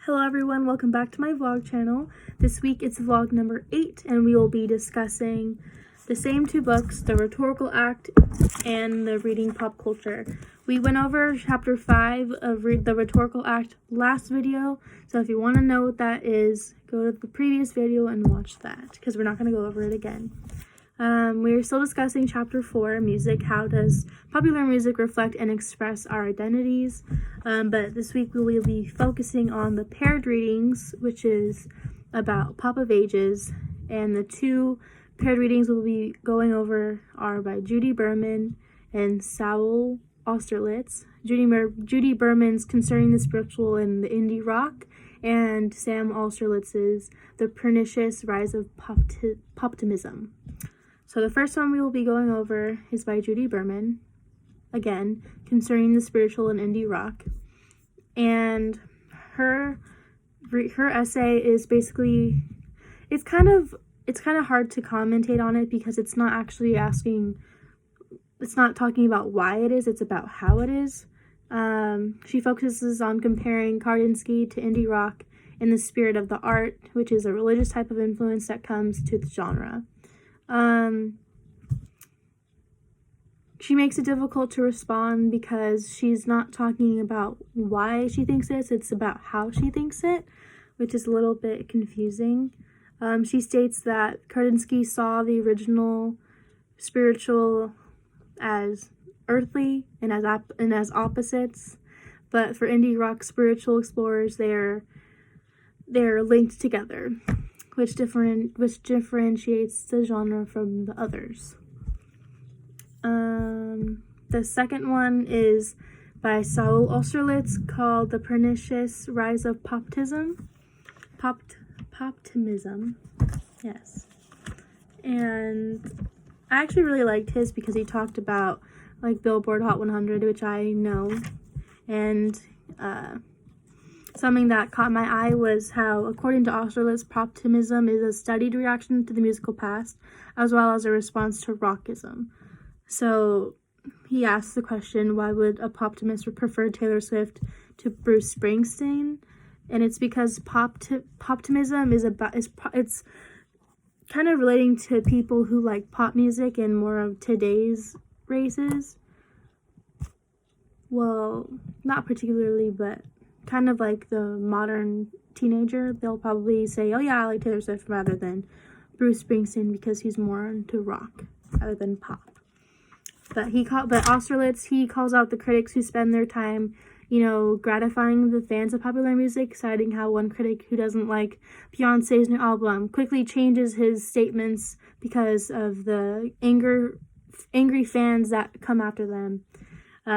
Hello everyone, welcome back to my vlog channel. This week it's vlog number 8 and we will be discussing the same two books, The Rhetorical Act and The Reading Pop Culture. We went over chapter 5 of The Rhetorical Act last video, so if you want to know what that is, go to the previous video and watch that, because we're not going to go over it again. We're still discussing chapter 4, music. How does popular music reflect and express our identities? But this week we will be focusing on the paired readings, which is about Pop of Ages, and the two paired readings we'll be going over are by Judy Berman and Saul Austerlitz. Judy Berman's Concerning the Spiritual in the Indie Rock, and Sam Austerlitz's The Pernicious Rise of Poptimism. So the first one we will be going over is by Judy Berman, again, Concerning the Spiritual in Indie Rock. And her essay is basically, it's kind of hard to commentate on it because it's not actually it's not talking about why it is, it's about how it is. She focuses on comparing Kandinsky to indie rock in the spirit of the art, which is a religious type of influence that comes to the genre. She makes it difficult to respond because she's not talking about why she thinks this, it's about how she thinks it, which is a little bit confusing. She states that Kandinsky saw the original spiritual as earthly and as opposites, but for indie rock spiritual explorers, they're linked together, which differentiates the genre from the others. The second one is by Saul Austerlitz, called The Pernicious Rise of Poptimism. Yes. And I actually really liked his because he talked about like Billboard Hot 100, which I know, and something that caught my eye was how, according to Austerlitz, poptimism is a studied reaction to the musical past, as well as a response to rockism. So he asks the question, why would a poptimist prefer Taylor Swift to Bruce Springsteen? And it's because poptimism it's kind of relating to people who like pop music and more of today's races. Well, not particularly, but kind of like the modern teenager. They'll probably say, oh yeah, I like Taylor Swift rather than Bruce Springsteen because he's more into rock rather than pop. But Austerlitz, he calls out the critics who spend their time, gratifying the fans of popular music, citing how one critic who doesn't like Beyonce's new album quickly changes his statements because of the angry fans that come after them.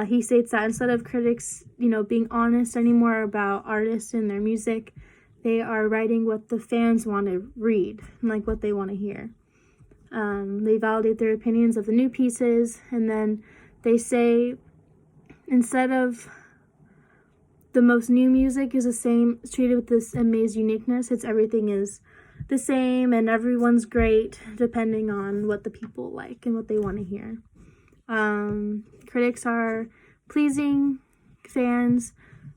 He states that instead of critics, being honest anymore about artists and their music, they are writing what the fans want to read, and like what they want to hear. They validate their opinions of the new pieces, and then they say instead of the most new music is the same, treated with this amazing uniqueness, everything is the same and everyone's great depending on what the people like and what they want to hear. Critics are pleasing fans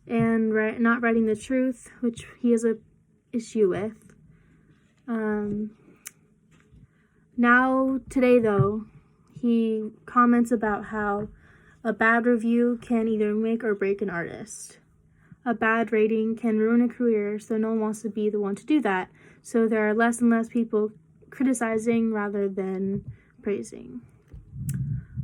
and not writing the truth, which he has an issue with. Today though, he comments about how a bad review can either make or break an artist. A bad rating can ruin a career, so no one wants to be the one to do that. So there are less and less people criticizing rather than praising.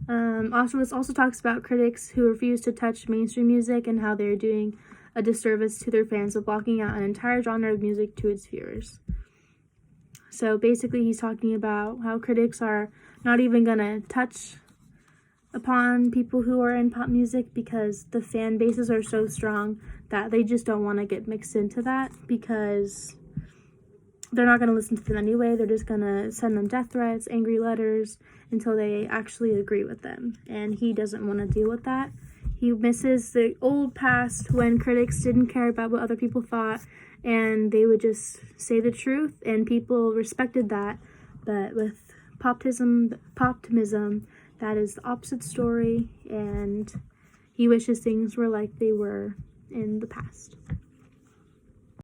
Austerlitz also talks about critics who refuse to touch mainstream music and how they're doing a disservice to their fans of blocking out an entire genre of music to its viewers. So basically he's talking about how critics are not even gonna touch upon people who are in pop music because the fan bases are so strong that they just don't want to get mixed into that, because they're not going to listen to them anyway. They're just going to send them death threats, angry letters, until they actually agree with them. And he doesn't want to deal with that. He misses the old past when critics didn't care about what other people thought and they would just say the truth, and people respected that. But with poptimism, that is the opposite story, and he wishes things were like they were in the past.